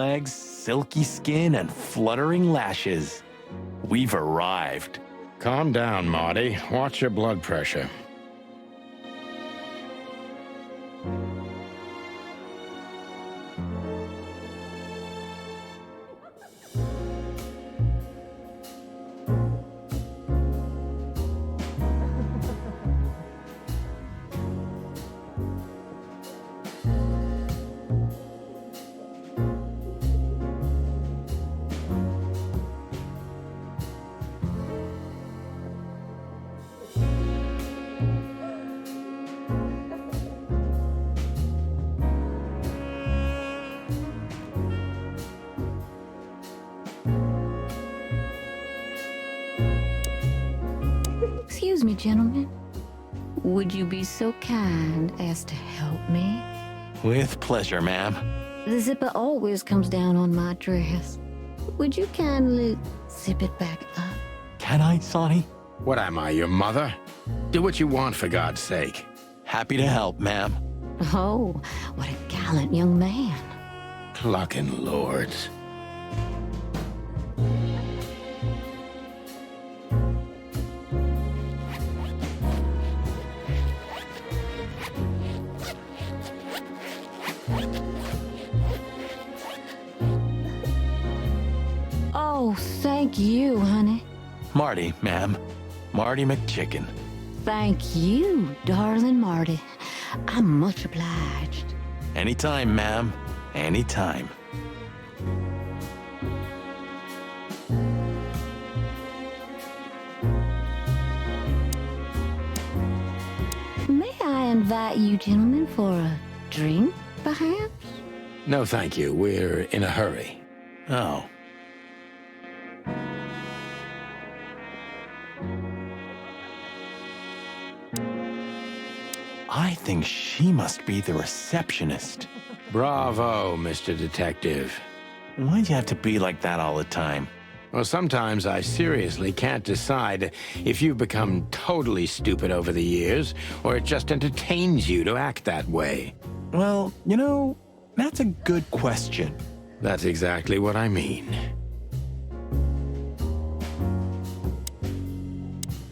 Legs, silky skin, and fluttering lashes. We've arrived. Calm down, Marty. Watch your blood pressure. Excuse me, gentlemen. Would you be so kind as to help me? With pleasure, ma'am. The zipper always comes down on my dress. Would you kindly zip it back up? Can I, Sonny? What am I, your mother? Do what you want, for God's sake. Happy to help, ma'am. Oh, what a gallant young man. Clucking lords. Oh, thank you, honey. Marty, ma'am. Marty McChicken. Thank you, darling Marty. I'm much obliged. Anytime, ma'am. Anytime. May I invite you gentlemen for a drink, perhaps? No, thank you. We're in a hurry. Oh. I think she must be the receptionist. Bravo, Mr. Detective. Why'd you have to be like that all the time? Well, sometimes I seriously can't decide if you've become totally stupid over the years, or it just entertains you to act that way. Well, that's a good question. That's exactly what I mean.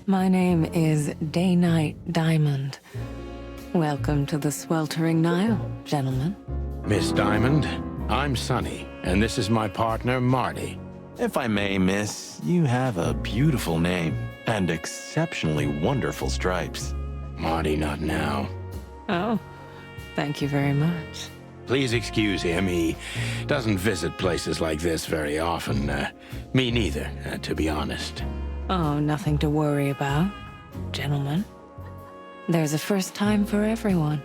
My name is Day-Night Diamond. Welcome to the sweltering Nile, gentlemen. Miss Diamond, I'm Sonny, and this is my partner, Marty. If I may, miss, you have a beautiful name and exceptionally wonderful stripes. Marty, not now. Oh, thank you very much. Please excuse him. He doesn't visit places like this very often. Me neither, to be honest. Oh, nothing to worry about, gentlemen. There's a first time for everyone.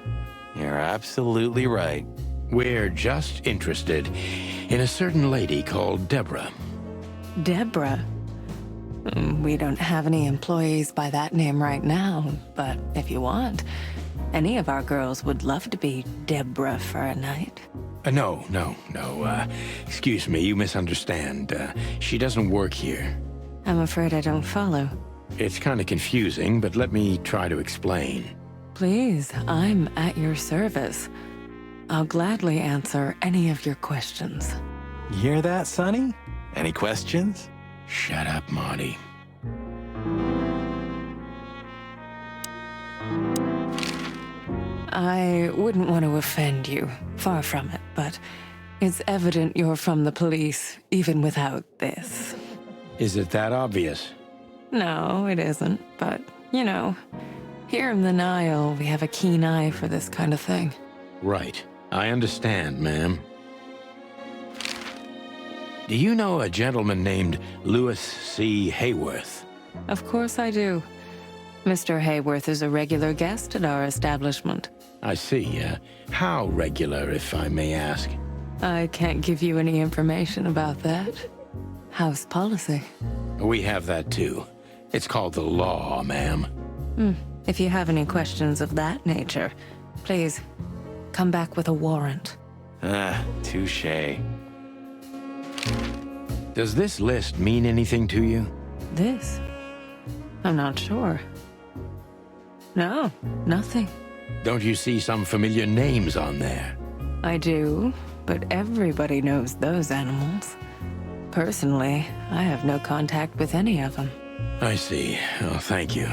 You're absolutely right. We're just interested in a certain lady called Deborah. Deborah? We don't have any employees by that name right now, but if you want, any of our girls would love to be Deborah for a night. No. Excuse me, you misunderstand. She doesn't work here. I'm afraid I don't follow. It's kind of confusing, but let me try to explain. Please, I'm at your service. I'll gladly answer any of your questions. You hear that, Sonny? Any questions? Shut up, Marty. I wouldn't want to offend you, far from it, but it's evident you're from the police, even without this. Is it that obvious? No, it isn't, but, here in the Nile, we have a keen eye for this kind of thing. Right. I understand, ma'am. Do you know a gentleman named Louis C. Hayworth? Of course I do. Mr. Hayworth is a regular guest at our establishment. I see. How regular, if I may ask? I can't give you any information about that. House policy. We have that, too. It's called the law, ma'am. If you have any questions of that nature, please come back with a warrant. Touche. Does this list mean anything to you? This? I'm not sure. No, nothing. Don't you see some familiar names on there? I do, but everybody knows those animals. Personally, I have no contact with any of them. I see. Oh, thank you.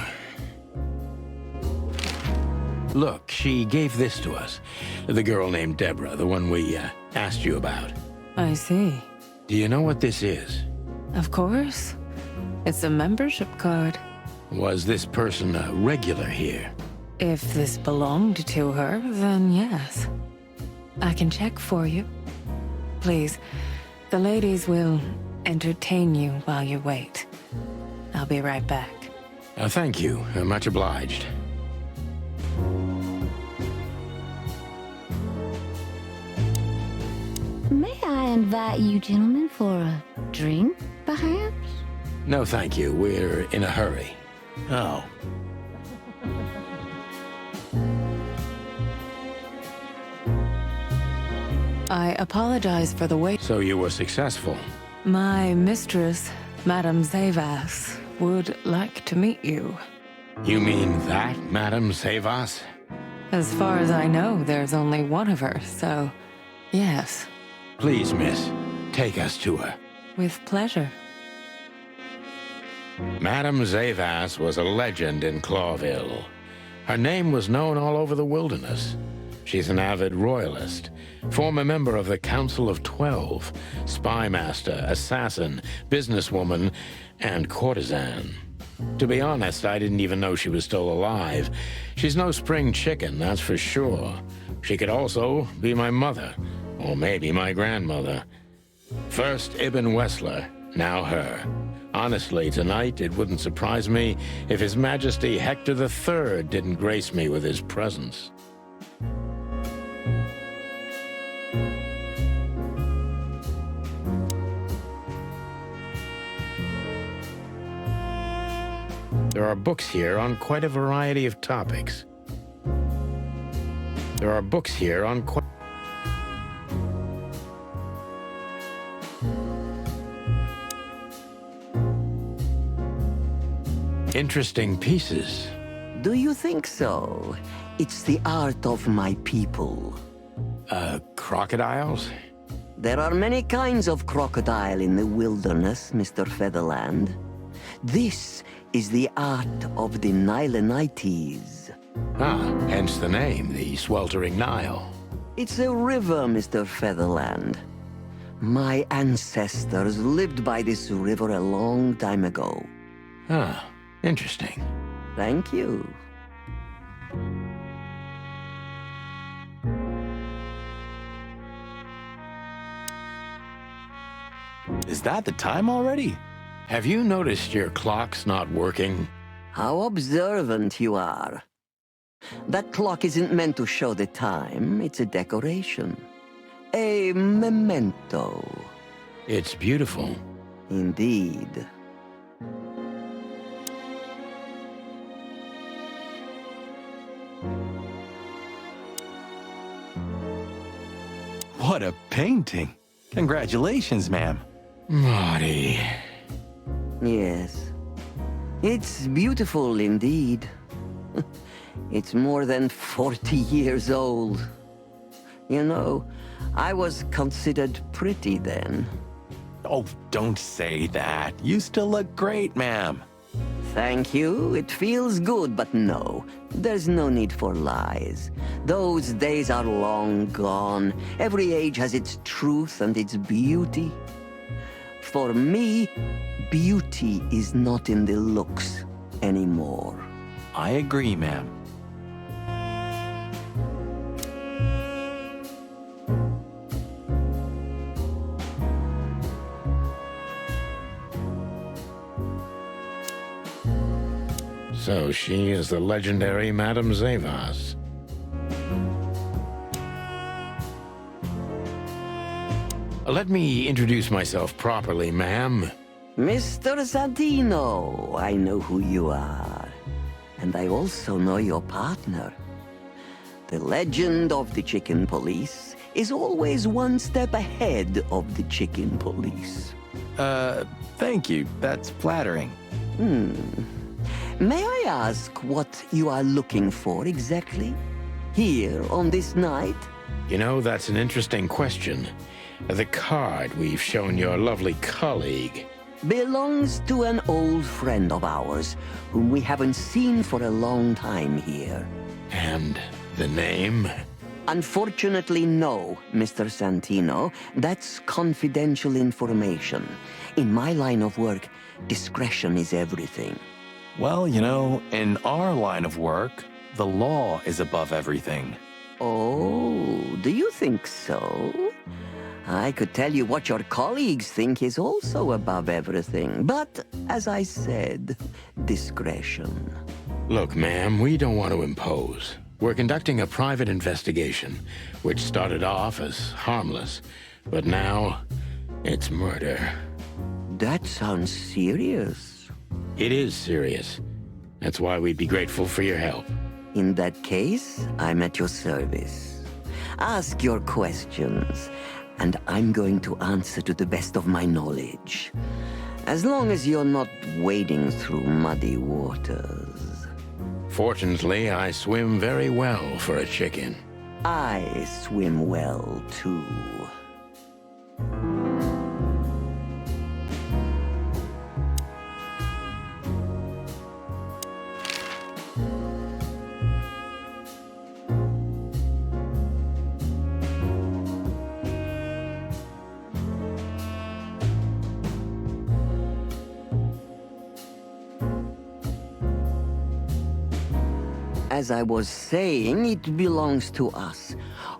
Look, she gave this to us. The girl named Deborah, the one we asked you about. I see. Do you know what this is? Of course. It's a membership card. Was this person a regular here? If this belonged to her, then yes. I can check for you. Please, the ladies will entertain you while you wait. I'll be right back. Thank you. Much obliged. May I invite you gentlemen for a drink, perhaps? No, thank you. We're in a hurry. Oh, I apologize for the wait. So you were successful. My mistress, Madame Zavas, would like to meet you. You mean that, Madame Savas? As far as I know, there's only one of her, so yes, Please, miss, take us to her. with pleasure. Madame Zavas was a legend in Clawville. Her name was known all over the wilderness. She's an avid royalist, former member of the Council of 12, spymaster, assassin, businesswoman, and courtesan. To be honest, I didn't even know she was still alive. She's no spring chicken, that's for sure. She could also be my mother, or maybe my grandmother. First Ibn Wessler, now her. Honestly, tonight it wouldn't surprise me if His Majesty Hector III didn't grace me with his presence. There are books here on quite a variety of topics. There are books here on quite... interesting pieces. Do you think so? It's the art of my people. Crocodiles? There are many kinds of crocodile in the wilderness, Mr. Featherland. This is the art of the Nilenites. Ah, hence the name, the Sweltering Nile. It's a river, Mr. Featherland. My ancestors lived by this river a long time ago. Ah, interesting. Thank you. is that the time already? Have you noticed your clock's not working? How observant you are. That clock isn't meant to show the time, it's a decoration. A memento. It's beautiful. Indeed. What a painting. Congratulations, ma'am. Marty. Yes. It's beautiful indeed. It's more than 40 years old. You know, I was considered pretty then. Oh, don't say that. You still look great, ma'am. Thank you. It feels good, but no. There's no need for lies. Those days are long gone. Every age has its truth and its beauty. For me, beauty is not in the looks anymore. I agree, ma'am. So she is the legendary Madame Zavas. Let me introduce myself properly, ma'am. Mr. Zadino, I know who you are. And I also know your partner. The legend of the chicken police is always one step ahead of the chicken police. Thank you. That's flattering. May I ask what you are looking for exactly? Here on this night? You know, that's an interesting question. The card we've shown your lovely colleague. Belongs to an old friend of ours, whom we haven't seen for a long time here. And the name? Unfortunately, no, Mr. Santino. That's confidential information. In my line of work, discretion is everything. Well, you know, in our line of work, the law is above everything. Oh, do you think so? I could tell you what your colleagues think is also above everything, but as I said, discretion. Look, ma'am, we don't want to impose. We're conducting a private investigation, which started off as harmless, but now it's murder. That sounds serious. It is serious. That's why we'd be grateful for your help. In that case, I'm at your service. Ask your questions, and I'm going to answer to the best of my knowledge. As long as you're not wading through muddy waters. Fortunately, I swim very well for a chicken. I swim well, too. As I was saying, it belongs to us.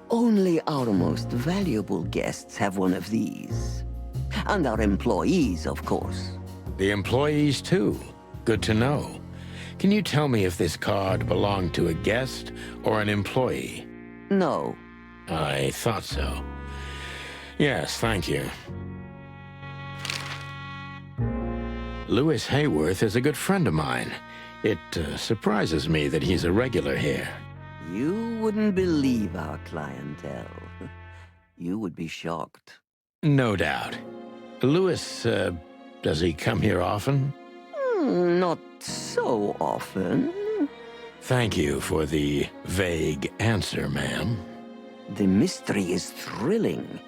Only our most valuable guests have one of these. And our employees, of course. The employees, too. Good to know. Can you tell me if this card belonged to a guest or an employee? No. I thought so. Yes, thank you. Louis Hayworth is a good friend of mine. It surprises me that he's a regular here. You wouldn't believe our clientele. You would be shocked. No doubt. Louis, does he come here often? Not so often. Thank you for the vague answer, ma'am. The mystery is thrilling.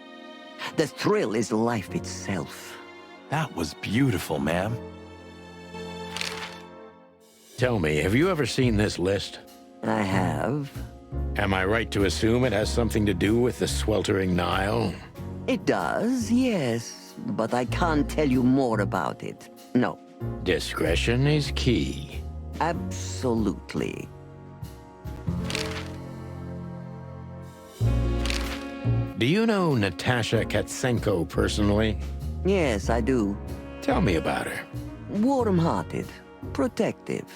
The thrill is life itself. That was beautiful, ma'am. Tell me, have you ever seen this list? I have. Am I right to assume it has something to do with the sweltering Nile? It does, yes. But I can't tell you more about it. No. Discretion is key. Absolutely. Do you know Natasha Katsenko personally? Yes, I do. Tell me about her. Warm-hearted, protective,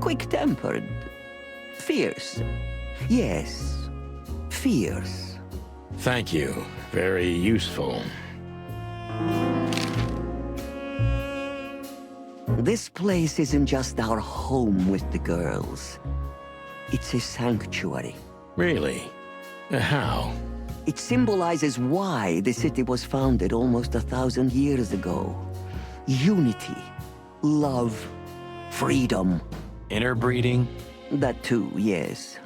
quick-tempered, fierce. Yes, fierce. Thank you. Very useful. This place isn't just our home with the girls. It's a sanctuary. Really? How? It symbolizes why the city was founded almost 1,000 years ago. Unity, love, freedom. Interbreeding? That too, yes.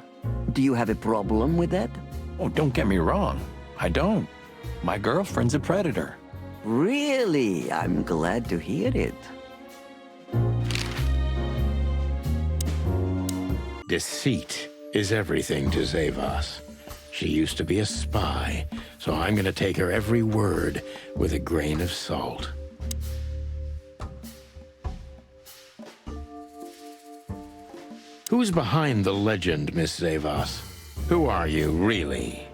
Do you have a problem with that? Oh, don't get me wrong. I don't. My girlfriend's a predator. Really? I'm glad to hear it. Deceit is everything to Zavas. She used to be a spy, so I'm gonna take her every word with a grain of salt. Who's behind the legend, Miss Zavas? Who are you, really?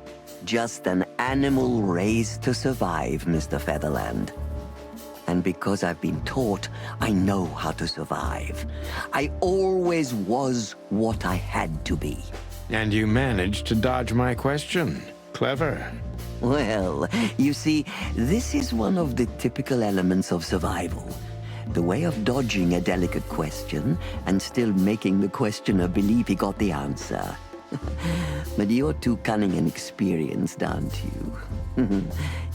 Just an animal raised to survive, Mr. Featherland. And because I've been taught, I know how to survive. I always was what I had to be. And you managed to dodge my question. Clever. Well, you see, this is one of the typical elements of survival. The way of dodging a delicate question and still making the questioner believe he got the answer. But you're too cunning and experienced, aren't you?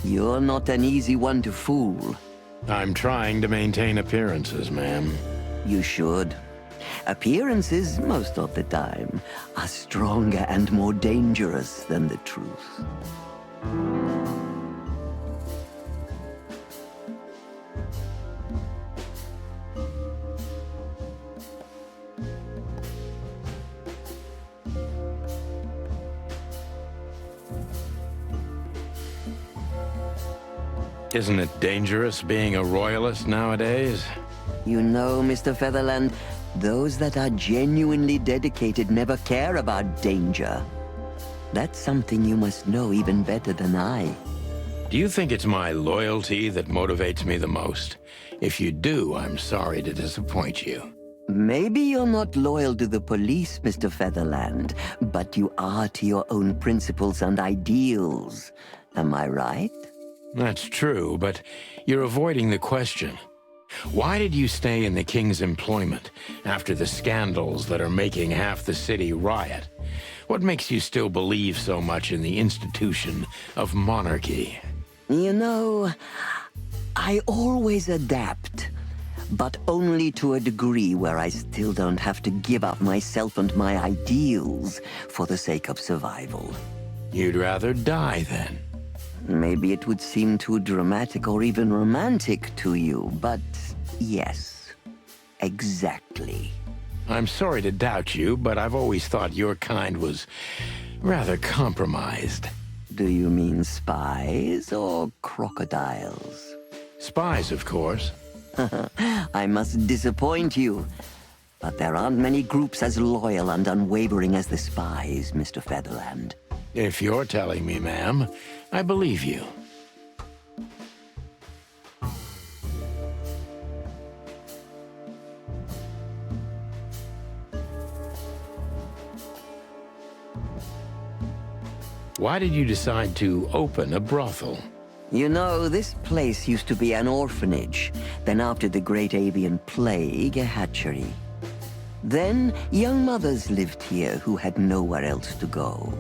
You're not an easy one to fool. I'm trying to maintain appearances, ma'am. You should. Appearances, most of the time, are stronger and more dangerous than the truth. Isn't it dangerous being a royalist nowadays? You know, Mr. Featherland, those that are genuinely dedicated never care about danger. That's something you must know even better than I. Do you think it's my loyalty that motivates me the most? If you do, I'm sorry to disappoint you. Maybe you're not loyal to the police, Mr. Featherland, but you are to your own principles and ideals. Am I right? That's true, but you're avoiding the question. Why did you stay in the king's employment after the scandals that are making half the city riot? What makes you still believe so much in the institution of monarchy? You know, I always adapt, but only to a degree where I still don't have to give up myself and my ideals for the sake of survival. You'd rather die then? Maybe it would seem too dramatic or even romantic to you, but yes, exactly. I'm sorry to doubt you, but I've always thought your kind was rather compromised. Do you mean spies or crocodiles? Spies, of course. I must disappoint you, but there aren't many groups as loyal and unwavering as the spies, Mr. Featherland. If you're telling me, ma'am, I believe you. Why did you decide to open a brothel? You know, this place used to be an orphanage. Then after the Great Avian Plague, a hatchery. Then young mothers lived here who had nowhere else to go.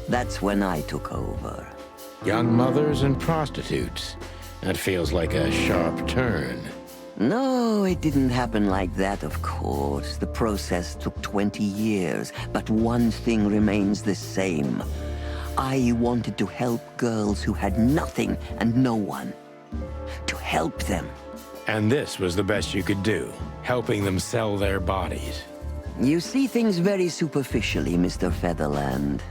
That's when I took over. Young mothers and prostitutes. That feels like a sharp turn. No, it didn't happen like that, of course. The process took 20 years, but one thing remains the same. I wanted to help girls who had nothing and no one. To help them. And this was the best you could do, helping them sell their bodies. You see things very superficially, Mr. Featherland.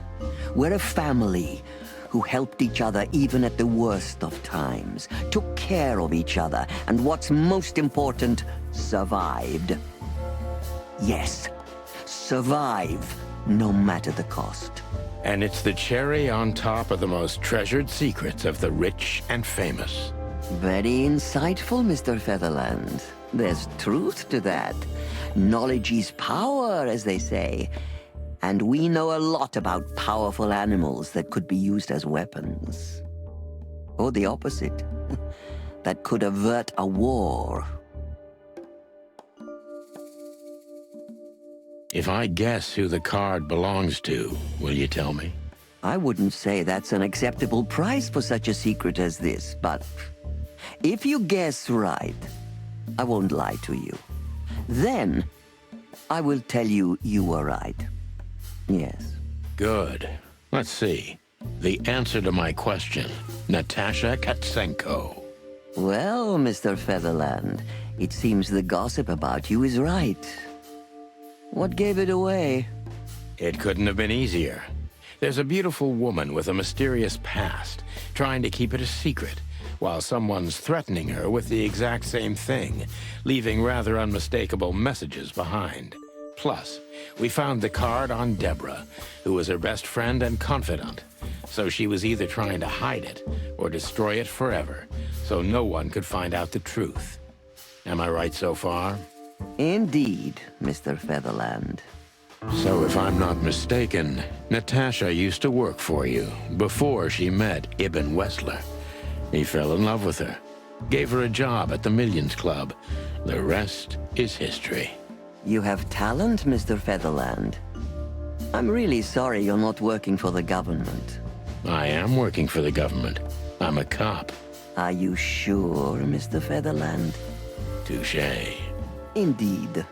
We're a family who helped each other even at the worst of times, took care of each other, and what's most important, survived. Yes, survive, no matter the cost. And it's the cherry on top of the most treasured secrets of the rich and famous. Very insightful, Mr. Featherland. There's truth to that. Knowledge is power, as they say. And we know a lot about powerful animals that could be used as weapons. Or the opposite. That could avert a war. If I guess who the card belongs to, will you tell me? I wouldn't say that's an acceptable price for such a secret as this, but if you guess right, I won't lie to you. Then, I will tell you you were right. Yes. Good. Let's see. The answer to my question. Natasha Katsenko. Well, Mr. Featherland, it seems the gossip about you is right. What gave it away? It couldn't have been easier. There's a beautiful woman with a mysterious past, trying to keep it a secret, while someone's threatening her with the exact same thing, leaving rather unmistakable messages behind. Plus, we found the card on Deborah, who was her best friend and confidant. So she was either trying to hide it or destroy it forever, so no one could find out the truth. Am I right so far? Indeed, Mr. Featherland. So if I'm not mistaken, Natasha used to work for you before she met Ibn Wessler. He fell in love with her, gave her a job at the Millions Club. The rest is history. You have talent, Mr. Featherland. I'm really sorry you're not working for the government. I am working for the government. I'm a cop. Are you sure, Mr. Featherland? Touché. Indeed.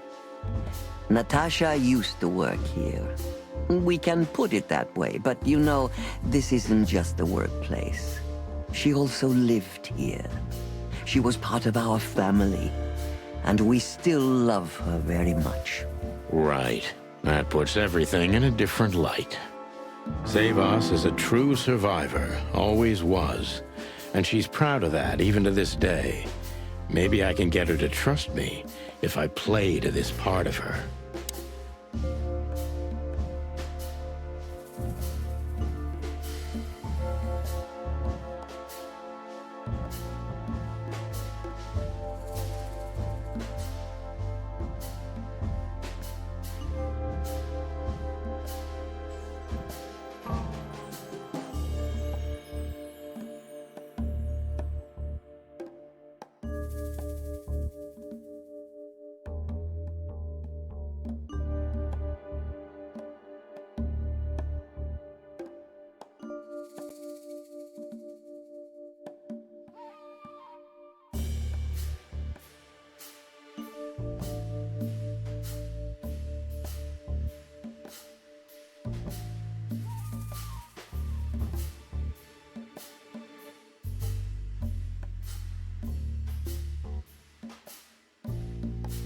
Natasha used to work here. We can put it that way, but you know, this isn't just a workplace. She also lived here. She was part of our family, and we still love her very much. Right. That puts everything in a different light. Zavos is a true survivor, always was. And she's proud of that, even to this day. Maybe I can get her to trust me if I play to this part of her.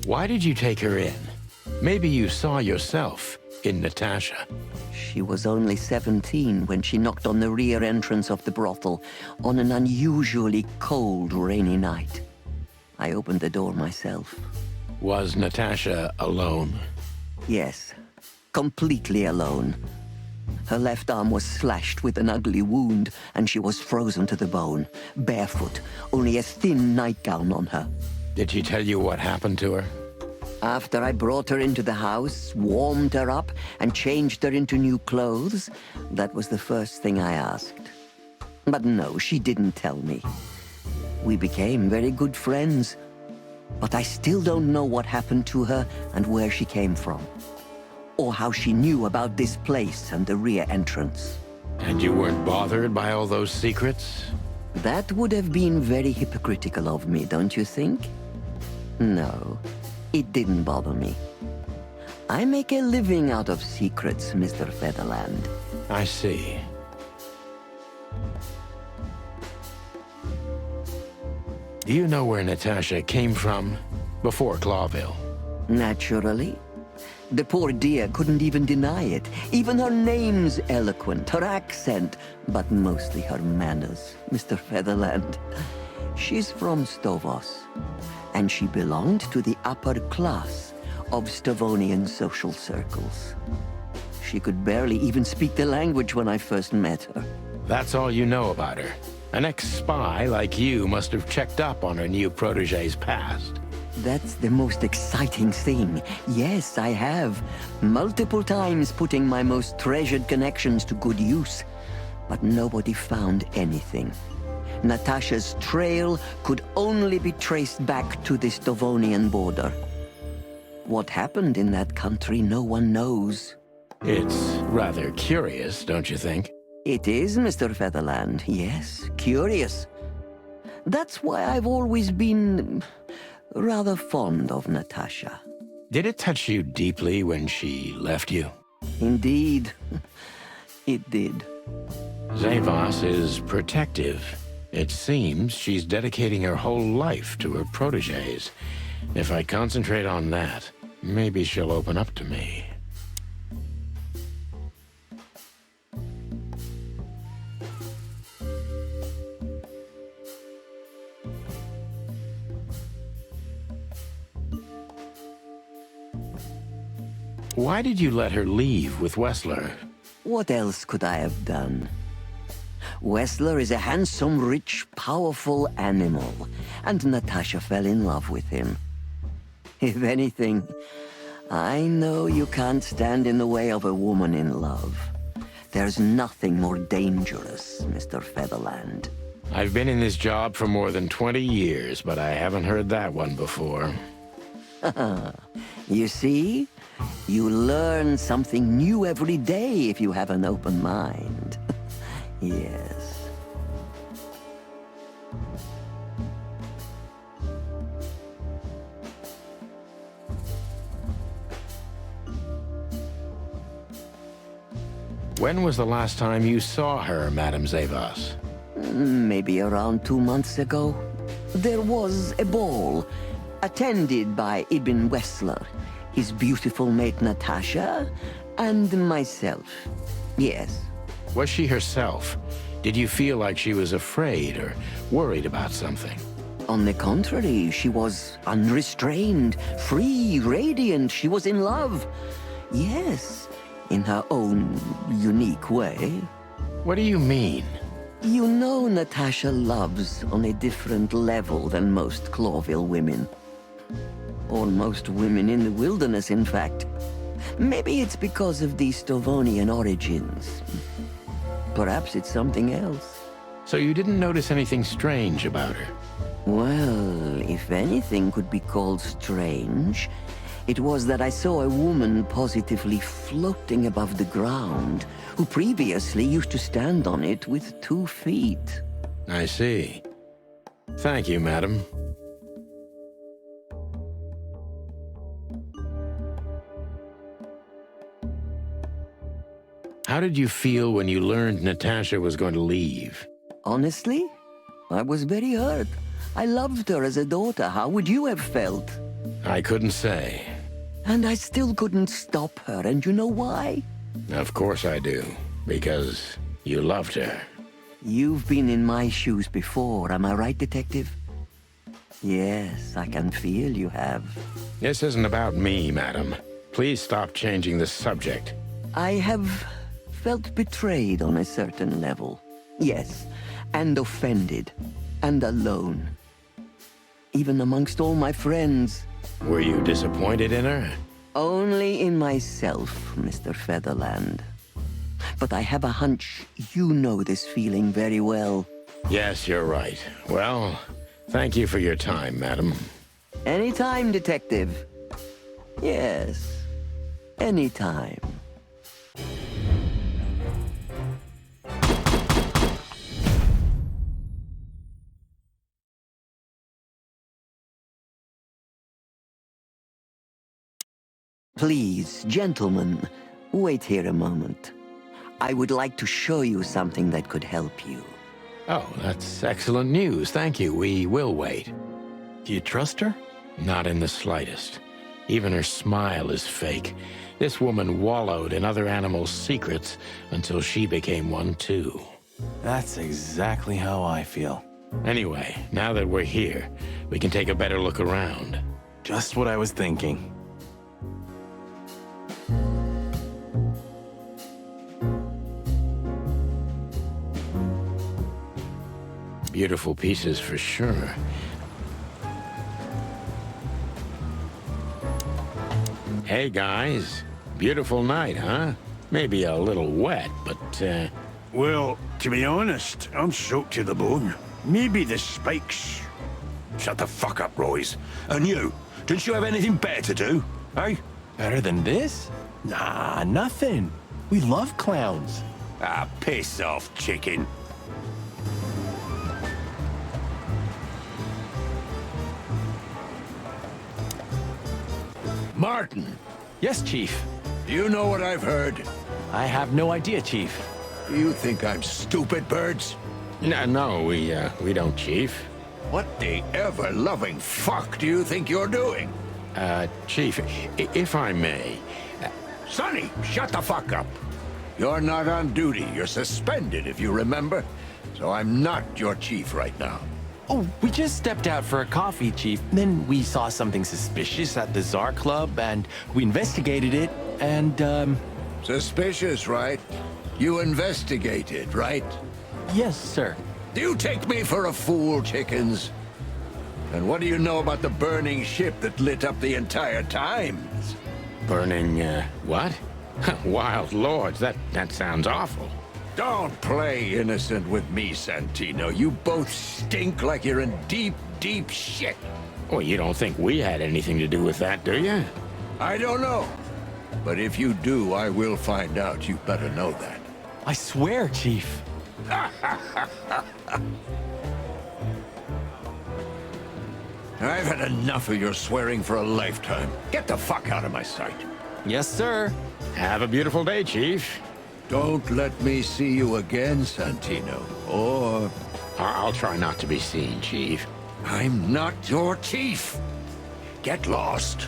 Why did you take her in? Maybe you saw yourself in Natasha. She was only 17 when she knocked on the rear entrance of the brothel on an unusually cold, rainy night. I opened the door myself. Was Natasha alone? Yes, completely alone. Her left arm was slashed with an ugly wound, and she was frozen to the bone, barefoot, only a thin nightgown on her. Did she tell you what happened to her? After I brought her into the house, warmed her up, and changed her into new clothes, that was the first thing I asked. But no, she didn't tell me. We became very good friends, but I still don't know what happened to her and where she came from, or how she knew about this place and the rear entrance. And you weren't bothered by all those secrets? That would have been very hypocritical of me, don't you think? No, it didn't bother me. I make a living out of secrets, Mr. Featherland. I see. Do you know where Natasha came from before Clawville? Naturally. The poor dear couldn't even deny it. Even her name's eloquent, her accent, but mostly her manners, Mr. Featherland. She's from Stovos, and she belonged to the upper class of Stavonian social circles. She could barely even speak the language when I first met her. That's all you know about her. An ex-spy like you must have checked up on her new protege's past. That's the most exciting thing. Yes, I have. Multiple times putting my most treasured connections to good use. But nobody found anything. Natasha's trail could only be traced back to the Stavonian border. What happened in that country, no one knows. It's rather curious, don't you think? It is, Mr. Featherland. Yes, curious. That's why I've always been rather fond of Natasha. Did it touch you deeply when she left you? Indeed, it did. Zavos is protective. It seems she's dedicating her whole life to her proteges. If I concentrate on that, maybe she'll open up to me. Why did you let her leave with Wessler? What else could I have done? Wessler is a handsome, rich, powerful animal, and Natasha fell in love with him. If anything, I know you can't stand in the way of a woman in love. There's nothing more dangerous, Mr. Featherland. I've been in this job for more than 20 years, but I haven't heard that one before. You see? You learn something new every day if you have an open mind. Yes. When was the last time you saw her, Madame Zavas? Maybe around 2 months ago. There was a ball, attended by Ibn Wessler, his beautiful mate Natasha, and myself. Yes. Was she herself? Did you feel like she was afraid or worried about something? On the contrary, she was unrestrained, free, radiant. She was in love. Yes, in her own unique way. What do you mean? You know Natasha loves on a different level than most Clawville women. Or most women in the wilderness, in fact. Maybe it's because of the Stovonian origins. Perhaps it's something else. So you didn't notice anything strange about her? Well, if anything could be called strange, it was that I saw a woman positively floating above the ground, who previously used to stand on it with 2 feet. I see. Thank you, madam. How did you feel when you learned Natasha was going to leave? Honestly, I was very hurt. I loved her as a daughter. How would you have felt? I couldn't say. And I still couldn't stop her, and you know why? Of course I do. Because you loved her. You've been in my shoes before, am I right, Detective? Yes, I can feel you have. This isn't about me, madam. Please stop changing the subject. I have felt betrayed on a certain level. Yes, and offended, and alone. Even amongst all my friends. Were you disappointed in her? Only in myself, Mr. Featherland. But I have a hunch you know this feeling very well. Yes, you're right. Well, thank you for your time, madam. Anytime, Detective. Yes, anytime. Please, gentlemen, wait here a moment. I would like to show you something that could help you. Oh, that's excellent news. Thank you. We will wait. Do you trust her? Not in the slightest. Even her smile is fake. This woman wallowed in other animals' secrets until she became one too. That's exactly how I feel. Anyway, now that we're here, we can take a better look around. Just what I was thinking. Beautiful pieces for sure. Hey guys, beautiful night, huh? Maybe a little wet, but Well, to be honest, I'm soaked to the bone. Maybe the spikes. Shut the fuck up, Royce. And you, don't you have anything better to do, eh? Better than this? Nah, nothing. We love clowns. Ah, piss off, chicken. Martin, Yes, Chief. do you know what I've heard? I have no idea, Chief. Do you think I'm stupid, birds? no, we don't, Chief. What the ever-loving fuck do you think you're doing? Chief, if I may, Sonny, shut the fuck up. You're not on duty. You're suspended, if you remember. So I'm not your chief right now. Oh, we just stepped out for a coffee, Chief. Then we saw something suspicious at the Czar Club, and we investigated it, and, Suspicious, right? You investigated, right? yes, sir. Do you take me for a fool, chickens? And what do you know about the burning ship that lit up the entire Times? burning, what? Wild lords, that sounds awful. Don't play innocent with me, Santino. You both stink like you're in deep, deep shit. Well, you don't think we had anything to do with that, do you? I don't know. But if you do, I will find out. You better know that. I swear, Chief. I've had enough of your swearing for a lifetime. Get the fuck out of my sight. Yes, sir. Have a beautiful day, Chief. Don't let me see you again, Santino. Or I'll try not to be seen, Chief. I'm not your chief. Get lost.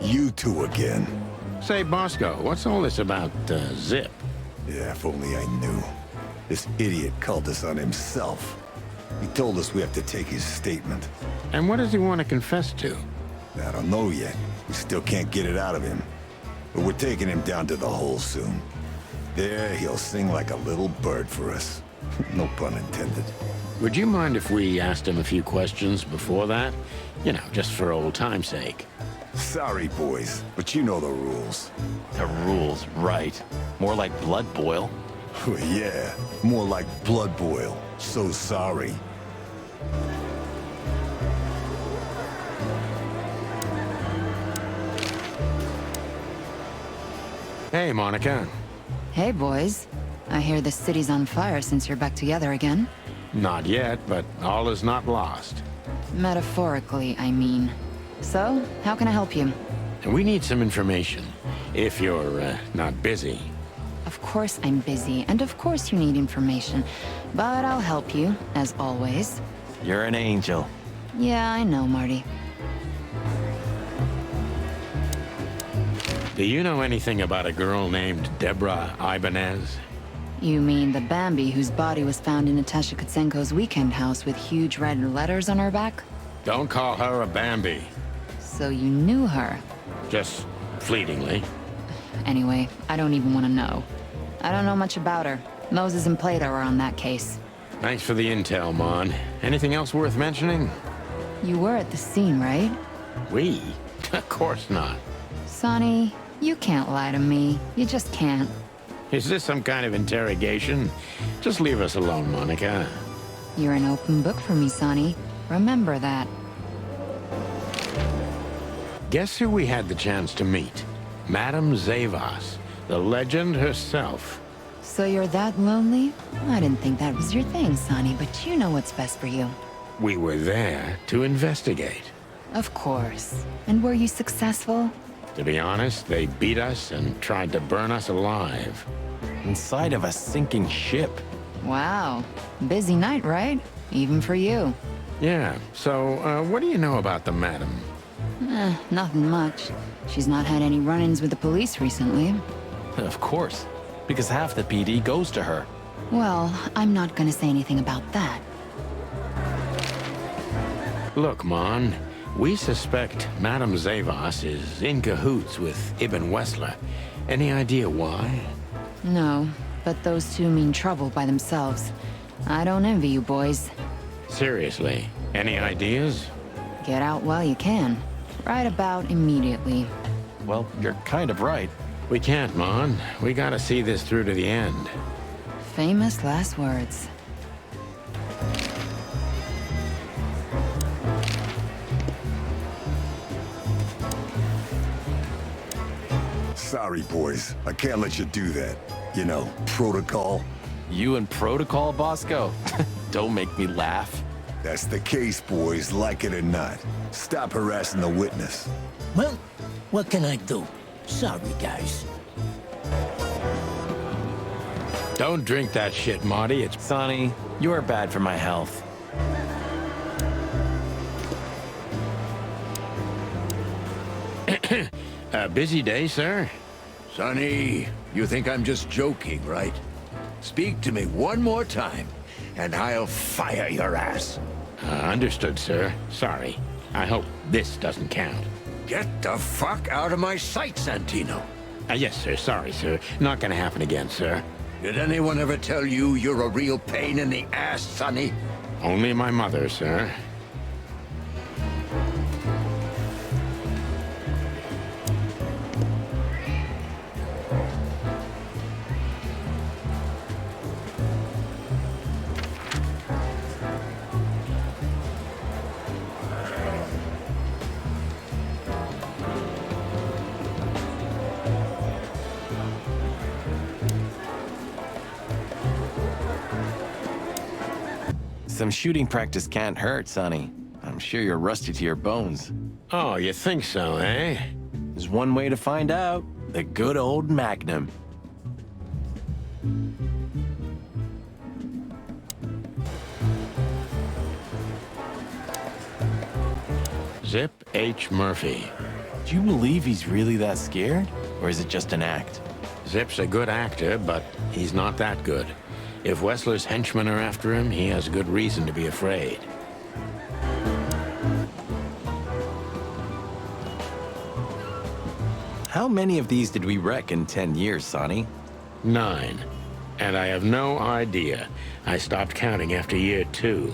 You two again. Say, Bosco, what's all this about, Zip? Yeah, if only I knew. This idiot called us on himself. He told us we have to take his statement. And what does he want to confess to? I don't know yet. We still can't get it out of him. But we're taking him down to the hole soon. There, he'll sing like a little bird for us. No pun intended. Would you mind if we asked him a few questions before that? You know, just for old time's sake. Sorry, boys, but you know the rules. The rules, right. More like blood boil. Yeah, more like blood boil. So sorry. Hey, Monica. Hey, boys. I hear the city's on fire since you're back together again. Not yet, but all is not lost. Metaphorically, I mean. So, how can I help you? And we need some information, if you're not busy. Of course I'm busy, and of course you need information. But I'll help you, as always. You're an angel. Yeah, I know, Marty. Do you know anything about a girl named Deborah Ibanez? You mean the Bambi whose body was found in Natasha Kutsenko's weekend house with huge red letters on her back? Don't call her a Bambi. So you knew her. Just fleetingly. Anyway, I don't even want to know. I don't know much about her. Moses and Plato are on that case. Thanks for the intel, Mon. Anything else worth mentioning? You were at the scene, right? We? Of course not. Sonny, you can't lie to me. You just can't. Is this some kind of interrogation? Just leave us alone, Monica. You're an open book for me, Sonny. Remember that. Guess who we had the chance to meet? Madame Zavas, the legend herself. So you're that lonely? I didn't think that was your thing, Sonny, but you know what's best for you. We were there to investigate. Of course. And were you successful? To be honest, they beat us and tried to burn us alive. Inside of a sinking ship. Wow. Busy night, right? Even for you. Yeah, so what do you know about the madam? Nothing much. She's not had any run-ins with the police recently. Of course. Because half the PD goes to her. Well, I'm not gonna say anything about that. Look, Mon, we suspect Madame Zavas is in cahoots with Ibn Wessler. Any idea why? No, but those two mean trouble by themselves. I don't envy you boys. Seriously, any ideas? Get out while you can. Right about immediately. Well, you're kind of right. We can't, Mon. We gotta see this through to the end. Famous last words. Sorry, boys. I can't let you do that. You know, protocol. You and Protocol, Bosco? Don't make me laugh. That's the case, boys, like it or not. Stop harassing the witness. Well, what can I do? Sorry, guys. Don't drink that shit, Marty. It's... Sonny, you are bad for my health. A busy day, sir? Sonny, you think I'm just joking, right? Speak to me one more time, and I'll fire your ass. Understood, sir. Sorry. I hope this doesn't count. Get the fuck out of my sight, Santino. Yes, sir. Sorry, sir. Not gonna happen again, sir. Did anyone ever tell you you're a real pain in the ass, Sonny? Only my mother, sir. Some shooting practice can't hurt, Sonny. I'm sure you're rusty to your bones. Oh, you think so, eh? There's one way to find out. The good old Magnum. Zip H. Murphy. Do you believe he's really that scared? Or is it just an act? Zip's a good actor, but he's not that good. If Wessler's henchmen are after him, he has good reason to be afraid. How many of these did we wreck in 10 years, Sonny? 9. And I have no idea. I stopped counting after year 2.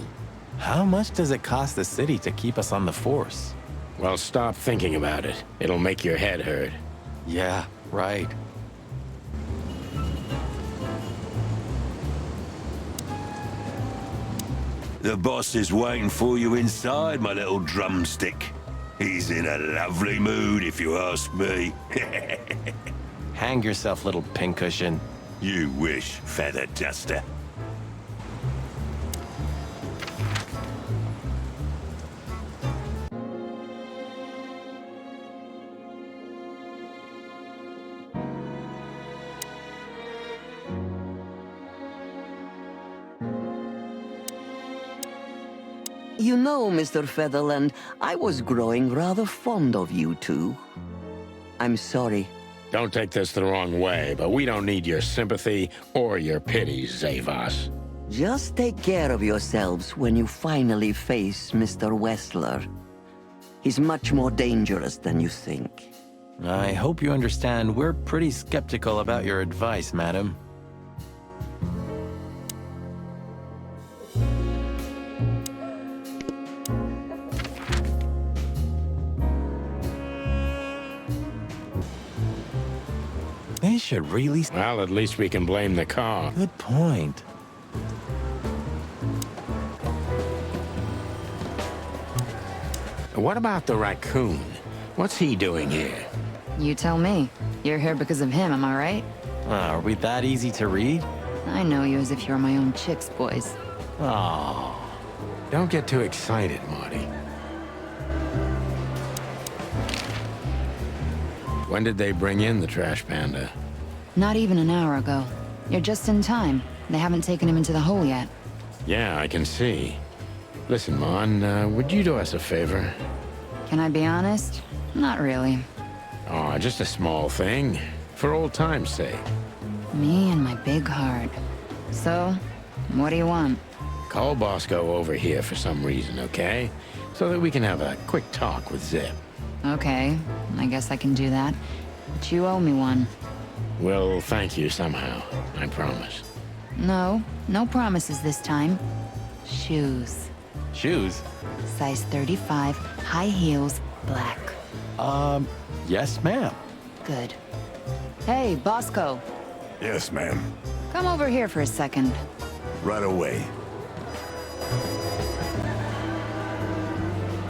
How much does it cost the city to keep us on the force? Well, stop thinking about it. It'll make your head hurt. Yeah, right. The boss is waiting for you inside, my little drumstick. He's in a lovely mood, if you ask me. Hang yourself, little pincushion. You wish, feather duster. You know, Mr. Featherland, I was growing rather fond of you two. I'm sorry. Don't take this the wrong way, but we don't need your sympathy or your pity, Zavas. Just take care of yourselves when you finally face Mr. Wessler. He's much more dangerous than you think. I hope you understand we're pretty skeptical about your advice, madam. They should really... Well, at least we can blame the car. Good point. What about the raccoon? What's he doing here? You tell me. You're here because of him, am I right? Are we that easy to read? I know you as if you're my own chicks, boys. Oh. Don't get too excited, Marty. When did they bring in the trash panda? Not even an hour ago. You're just in time. They haven't taken him into the hole yet. Yeah, I can see. Listen, Mon, would you do us a favor? Can I be honest? Not really. Oh, just a small thing. For old time's sake. Me and my big heart. So, what do you want? Call Bosco over here for some reason, okay? So that we can have a quick talk with Zip. Okay, I guess I can do that. But you owe me one. We'll thank you somehow, I promise. No, no promises this time. Shoes. Shoes? Size 35, high heels, black. Yes, ma'am. Good. Hey, Bosco. Yes, ma'am. Come over here for a second. Right away.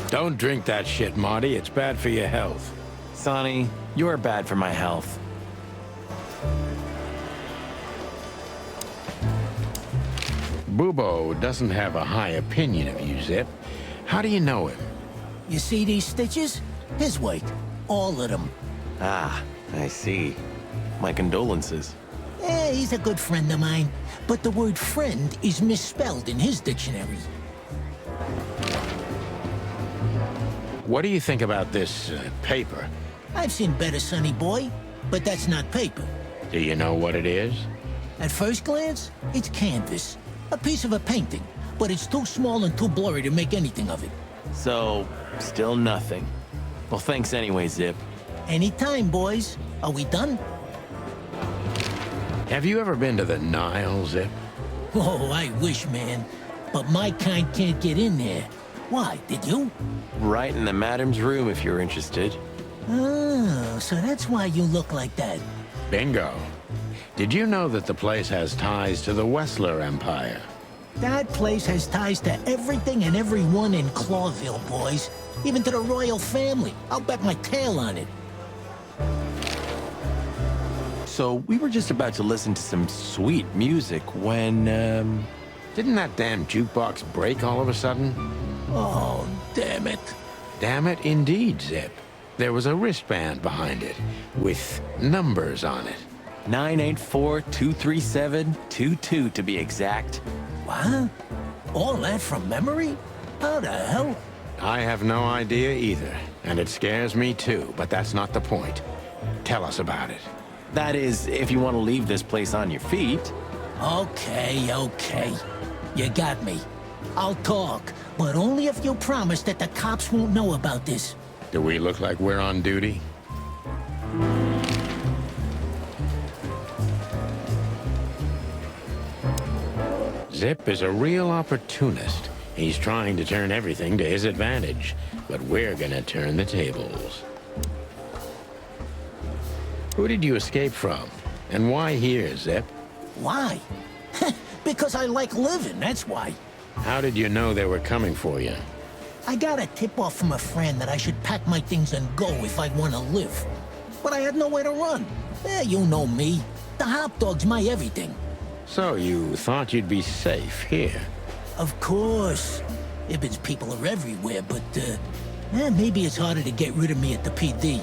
Don't drink that shit, Marty. It's bad for your health. Sonny, you're bad for my health. Bubo doesn't have a high opinion of you, Zip. How do you know him? You see these stitches? His weight. All of them. Ah, I see. My condolences. He's a good friend of mine, but the word friend is misspelled in his dictionary. What do you think about this paper? I've seen better, sonny boy, but that's not paper. Do you know what it is? At first glance, it's canvas. A piece of a painting. But it's too small and too blurry to make anything of it. So, still nothing. Well, thanks anyway, Zip. Anytime, boys. Are we done? Have you ever been to the Nile, Zip? Oh, I wish, man. But my kind can't get in there. Why, did you? Right in the madam's room if you're interested. Oh, so that's why you look like that. Bingo. Did you know that the place has ties to the Wessler Empire? That place has ties to everything and everyone in Clawville, boys. Even to the royal family. I'll bet my tail on it. So, we were just about to listen to some sweet music when, Didn't that damn jukebox break all of a sudden? Oh, damn it. Damn it, indeed, Zip. There was a wristband behind it, with numbers on it. 984-237-22 to be exact. What? All that from memory? How the hell? I have no idea either, and it scares me too, but that's not the point. Tell us about it. That is, if you want to leave this place on your feet. Okay. You got me. I'll talk, but only if you promise that the cops won't know about this. Do we look like we're on duty? Zip is a real opportunist. He's trying to turn everything to his advantage, but we're gonna turn the tables. Who did you escape from? And why here, Zip? Why? Because I like living, that's why. How did you know they were coming for you? I got a tip-off from a friend that I should pack my things and go if I want to live. But I had nowhere to run. You know me. The hot dog's my everything. So you thought you'd be safe here? Of course. Ibben's people are everywhere, but, maybe it's harder to get rid of me at the PD.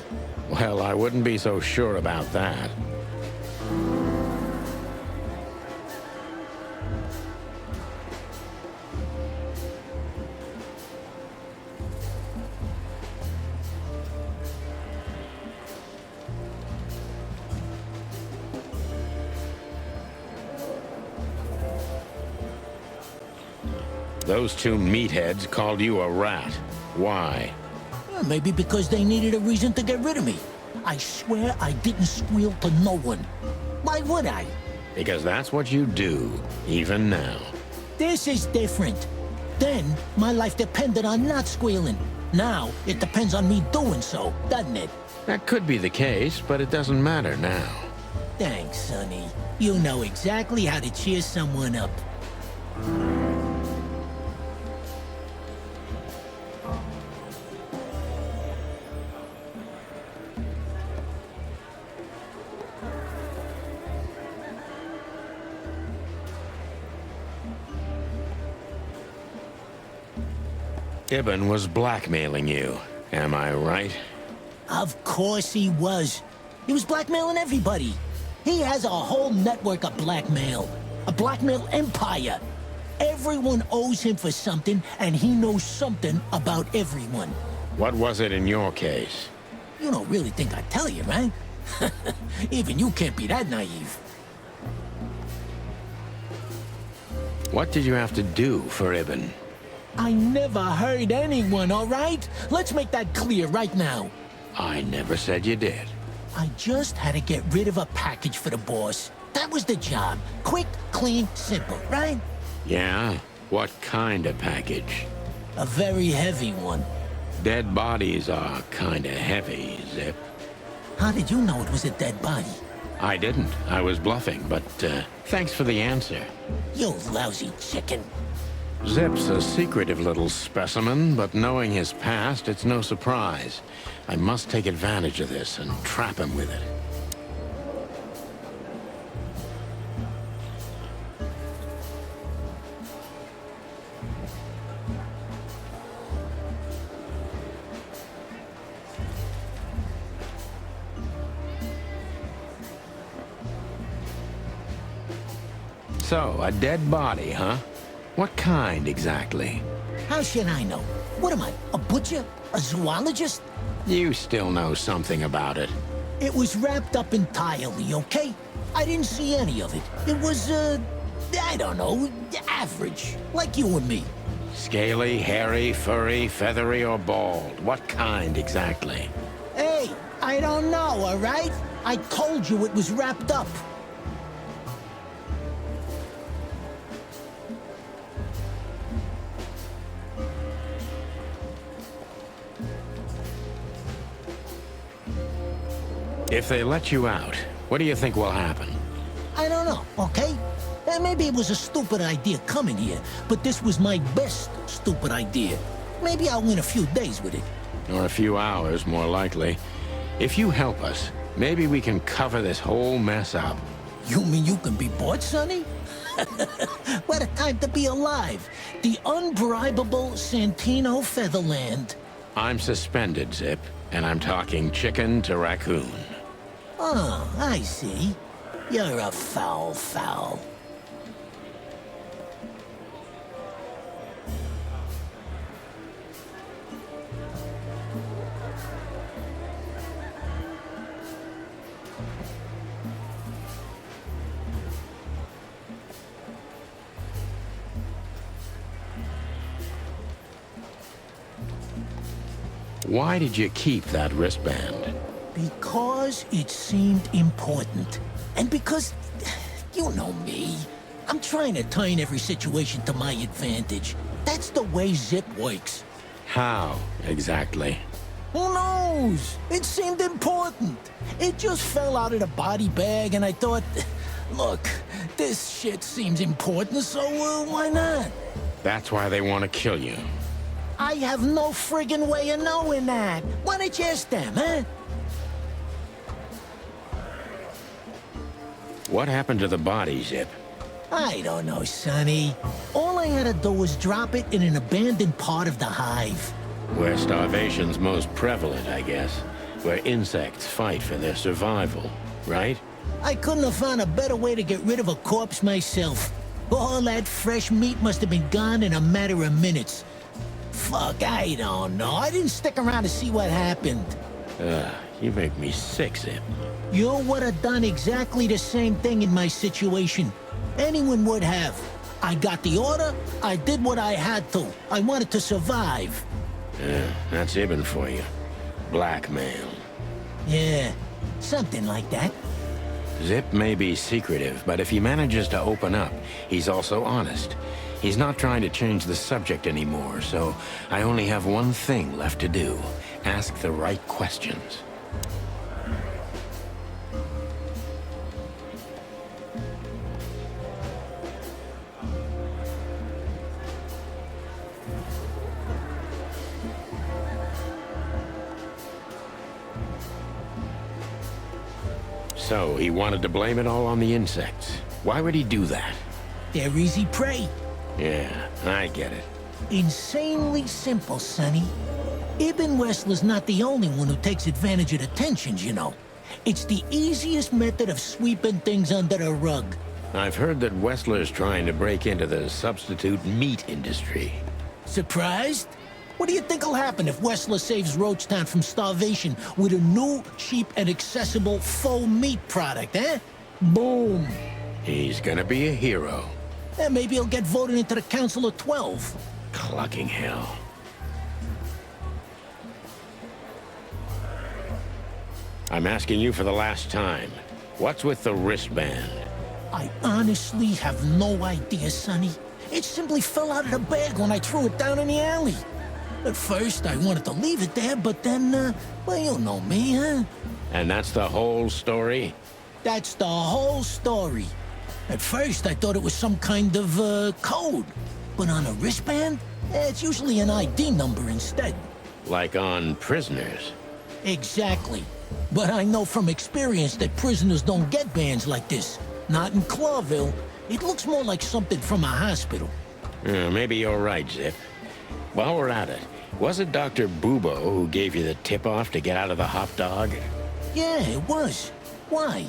Well, I wouldn't be so sure about that. Those two meatheads called you a rat. Why? Maybe because they needed a reason to get rid of me. I swear I didn't squeal to no one. Why would I? Because that's what you do, even now. This is different. Then, my life depended on not squealing. Now, it depends on me doing so, doesn't it? That could be the case, but it doesn't matter now. Thanks, Sonny. You know exactly how to cheer someone up. Ibben was blackmailing you, am I right? Of course he was. He was blackmailing everybody. He has a whole network of blackmail. A blackmail empire. Everyone owes him for something, and he knows something about everyone. What was it in your case? You don't really think I'd tell you, right? Even you can't be that naive. What did you have to do for Ibben? I never hurt anyone, all right? Let's make that clear right now. I never said you did. I just had to get rid of a package for the boss. That was the job. Quick, clean, simple, right? Yeah? What kind of package? A very heavy one. Dead bodies are kinda heavy, Zip. How did you know it was a dead body? I didn't. I was bluffing, but thanks for the answer. You lousy chicken. Zip's a secretive little specimen, but knowing his past, it's no surprise. I must take advantage of this and trap him with it. So, a dead body, huh? What kind, exactly? How should I know? What am I, a butcher? A zoologist? You still know something about it. It was wrapped up entirely, okay? I didn't see any of it. It was, I don't know, average, like you and me. Scaly, hairy, furry, feathery, or bald? What kind exactly? Hey, I don't know, all right? I told you it was wrapped up. If they let you out, what do you think will happen? I don't know, okay? Maybe it was a stupid idea coming here, but this was my best stupid idea. Maybe I'll win a few days with it. Or a few hours, more likely. If you help us, maybe we can cover this whole mess up. You mean you can be bought, Sonny? What a time to be alive. The unbribable Santino Featherland. I'm suspended, Zip, and I'm talking chicken to raccoon. Oh, I see. You're a foul. Why did you keep that wristband? Because it seemed important. And because, you know me, I'm trying to turn every situation to my advantage. That's the way Zip works. How, exactly? Who knows? It seemed important. It just fell out of the body bag, and I thought, look, this shit seems important, so why not? That's why they want to kill you. I have no friggin' way of knowing that. Why don't you ask them, huh? What happened to the body, Zip? I don't know, Sonny. All I had to do was drop it in an abandoned part of the hive. Where starvation's most prevalent, I guess. Where insects fight for their survival, right? I couldn't have found a better way to get rid of a corpse myself. All that fresh meat must have been gone in a matter of minutes. Fuck, I don't know. I didn't stick around to see what happened. You make me sick, Zip. You would have done exactly the same thing in my situation. Anyone would have. I got the order, I did what I had to. I wanted to survive. That's Ibn for you. Blackmail. Yeah, something like that. Zip may be secretive, but if he manages to open up, he's also honest. He's not trying to change the subject anymore, so I only have one thing left to do. Ask the right questions. So, he wanted to blame it all on the insects. Why would he do that? They're easy prey. Yeah, I get it. Insanely simple, Sonny. Ibn Wessler's not the only one who takes advantage of the tensions, you know. It's the easiest method of sweeping things under the rug. I've heard that Wessler's trying to break into the substitute meat industry. Surprised? What do you think will happen if Wessler saves Roachtown from starvation with a new, cheap, and accessible faux meat product, eh? Boom! He's gonna be a hero. And maybe he'll get voted into the Council of 12. Clucking hell. I'm asking you for the last time. What's with the wristband? I honestly have no idea, Sonny. It simply fell out of the bag when I threw it down in the alley. At first, I wanted to leave it there, but then, well, you know me, huh? And that's the whole story? That's the whole story. At first, I thought it was some kind of, code. But on a wristband, it's usually an ID number instead. Like on prisoners? Exactly. But I know from experience that prisoners don't get bands like this. Not in Clawville. It looks more like something from a hospital. Maybe you're right, Zip. While we're at it, was it Dr. Bubo who gave you the tip-off to get out of the hot dog? Yeah, it was. Why?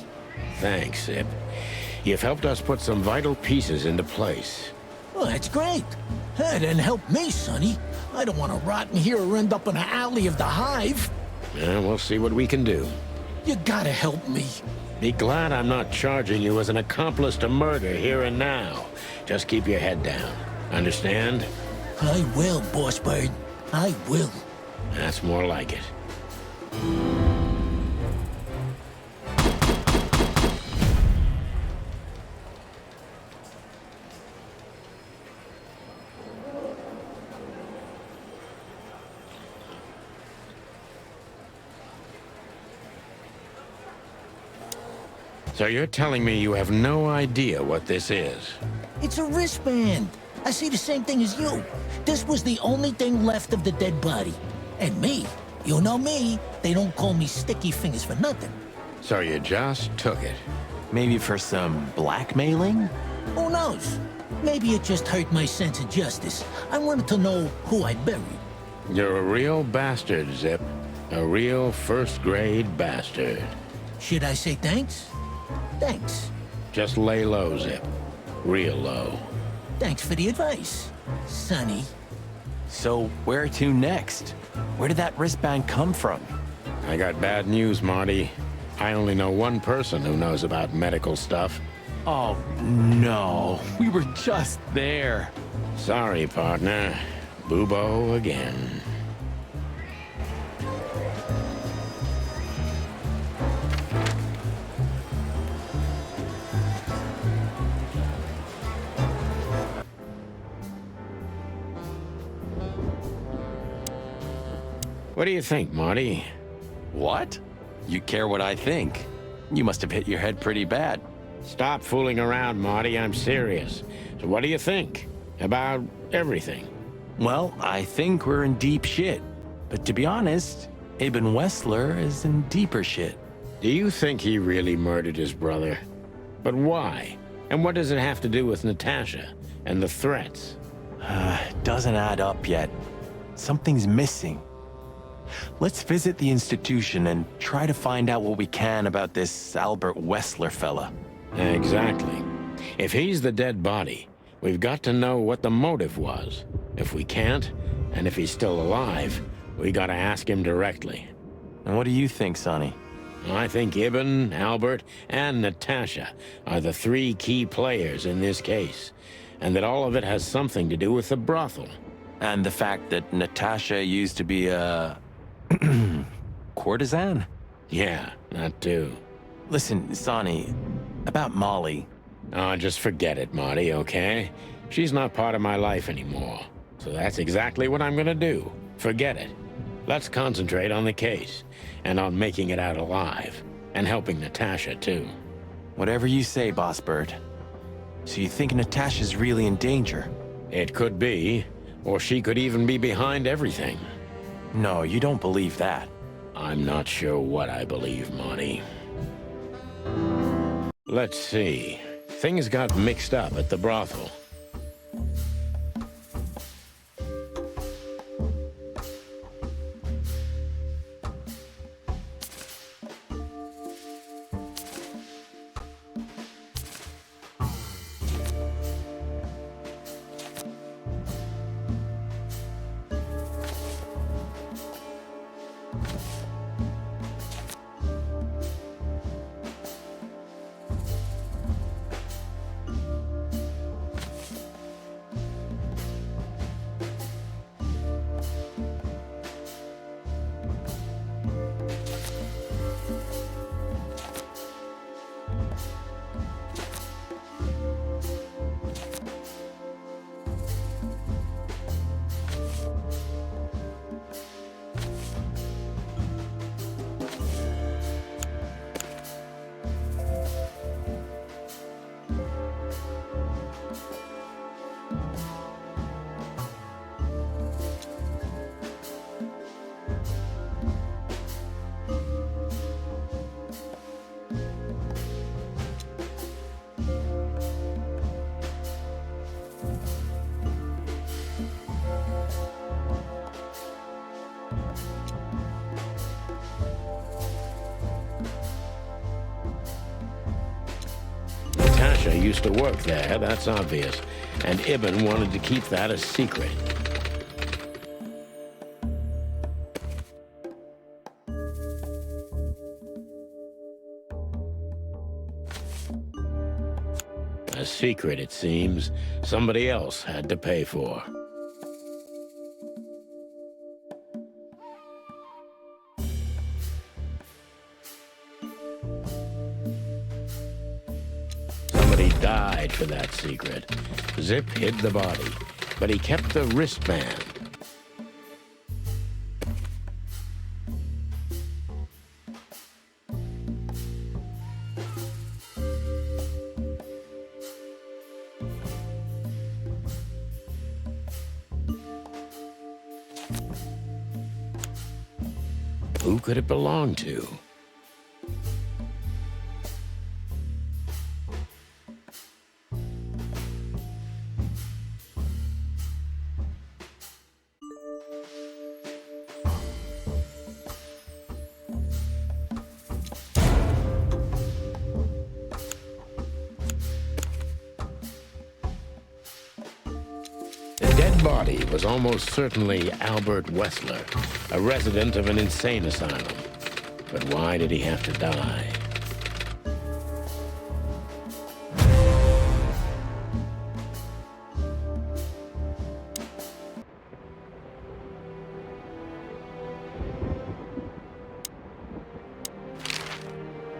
Thanks, Zip. You've helped us put some vital pieces into place. Well, that's great. Hey, then help me, Sonny. I don't want to rot in here or end up in an alley of the hive. We'll see what we can do. You gotta help me. Be glad I'm not charging you as an accomplice to murder here and now. Just keep your head down. Understand? I will, Boss Bird. I will. That's more like it. So you're telling me you have no idea what this is? It's a wristband. I see the same thing as you. This was the only thing left of the dead body. And me, you know me, they don't call me Sticky Fingers for nothing. So you just took it? Maybe for some blackmailing? Who knows? Maybe it just hurt my sense of justice. I wanted to know who I buried. You're a real bastard, Zip. A real first-grade bastard. Should I say thanks? Thanks. Just lay low, Zip. Real low. Thanks for the advice, Sonny. So where to next? Where did that wristband come from? I got bad news, Marty. I only know one person who knows about medical stuff. Oh, no. We were just there. Sorry, partner. Boobo again. What do you think, Marty? What? You care what I think? You must have hit your head pretty bad. Stop fooling around, Marty. I'm serious. So what do you think? About everything? Well, I think we're in deep shit. But to be honest, Ibn Wessler is in deeper shit. Do you think he really murdered his brother? But why? And what does it have to do with Natasha and the threats? Doesn't add up yet. Something's missing. Let's visit the institution and try to find out what we can about this Albert Wessler fella. Exactly. If he's the dead body, we've got to know what the motive was. If we can't, and if he's still alive, we gotta ask him directly. And what do you think, Sonny? I think Ibn, Albert, and Natasha are the three key players in this case, and that all of it has something to do with the brothel. And the fact that Natasha used to be a... courtesan? Yeah, that too. Listen, Sonny, about Molly. Oh, just forget it, Marty, okay? She's not part of my life anymore. So that's exactly what I'm gonna do. Forget it. Let's concentrate on the case, and on making it out alive, and helping Natasha, too. Whatever you say, Boss Bird. So you think Natasha's really in danger? It could be, or she could even be behind everything. No, you don't believe that. I'm not sure what I believe, Marty. Let's see. Things got mixed up at the brothel. Natasha used to work there, that's obvious. And Ibn wanted to keep that a secret. A secret, it seems, somebody else had to pay for. Somebody died for that secret. Zip hid the body, but he kept the wristband. Who could it belong to? The dead body was almost certainly Albert Wessler, a resident of an insane asylum. But why did he have to die?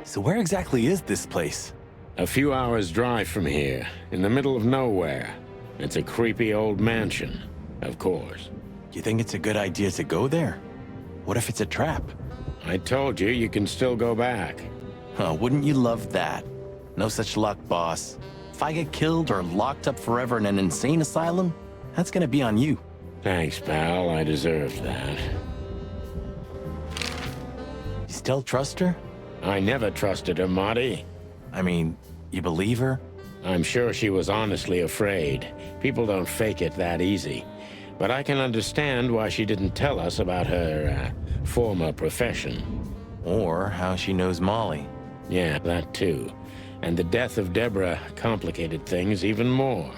So where exactly is this place? A few hours' drive from here, in the middle of nowhere. It's a creepy old mansion, of course. You think it's a good idea to go there? What if it's a trap? I told you, you can still go back. Huh, wouldn't you love that? No such luck, boss. If I get killed or locked up forever in an insane asylum, that's gonna be on you. Thanks, pal. I deserved that. You still trust her? I never trusted her, Marty. I mean, you believe her? I'm sure she was honestly afraid. People don't fake it that easy. But I can understand why she didn't tell us about her, former profession. Or how she knows Molly. Yeah, that too. And the death of Deborah complicated things even more.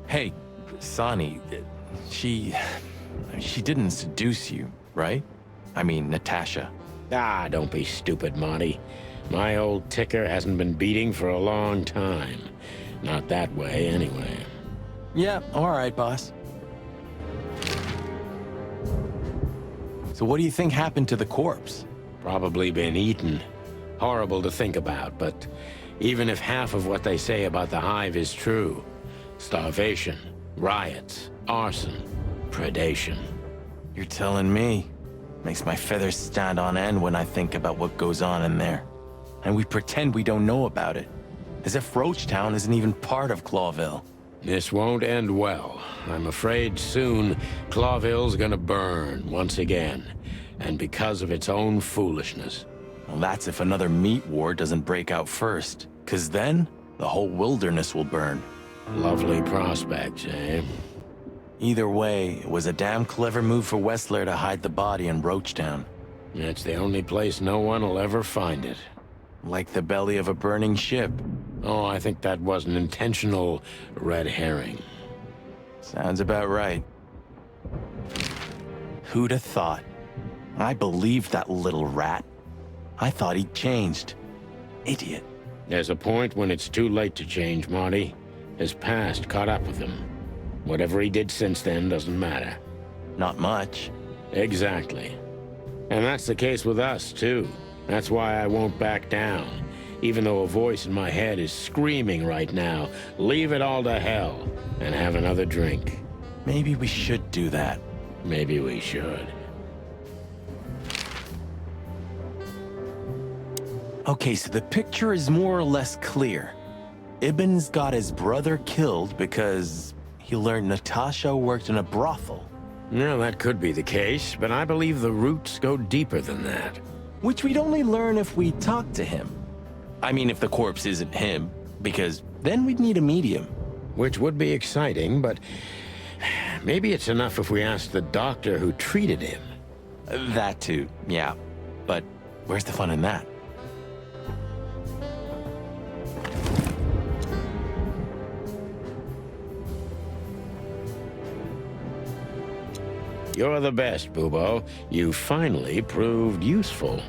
Hey, Sonny, she didn't seduce you, right? I mean, Natasha. Ah, don't be stupid, Marty. My old ticker hasn't been beating for a long time. Not that way, anyway. Yeah, all right, boss. So what do you think happened to the corpse? Probably been eaten. Horrible to think about, but even if half of what they say about the hive is true, starvation, riots, arson, predation. You're telling me. Makes my feathers stand on end when I think about what goes on in there. And we pretend we don't know about it. As if Roachtown isn't even part of Clawville. This won't end well. I'm afraid soon Clawville's gonna burn once again, and because of its own foolishness. Well, that's if another meat war doesn't break out first, 'cause then the whole wilderness will burn. Lovely prospects, eh? Either way, it was a damn clever move for Wessler to hide the body in Roachtown. It's the only place no one will ever find it. Like the belly of a burning ship. Oh, I think that was an intentional red herring. Sounds about right. Who'd have thought? I believed that little rat. I thought he'd changed. Idiot. There's a point when it's too late to change, Marty. His past caught up with him. Whatever he did since then doesn't matter. Not much. Exactly. And that's the case with us, too. That's why I won't back down. Even though a voice in my head is screaming right now, leave it all to hell and have another drink. Maybe we should do that. Maybe we should. Okay, so the picture is more or less clear. Ibn's got his brother killed because he learned Natasha worked in a brothel. No, that could be the case, but I believe the roots go deeper than that. Which we'd only learn if we talked to him. I mean, if the corpse isn't him, because then we'd need a medium. Which would be exciting, but maybe it's enough if we ask the doctor who treated him. That too, yeah. But where's the fun in that? You're the best, Bubo. You finally proved useful.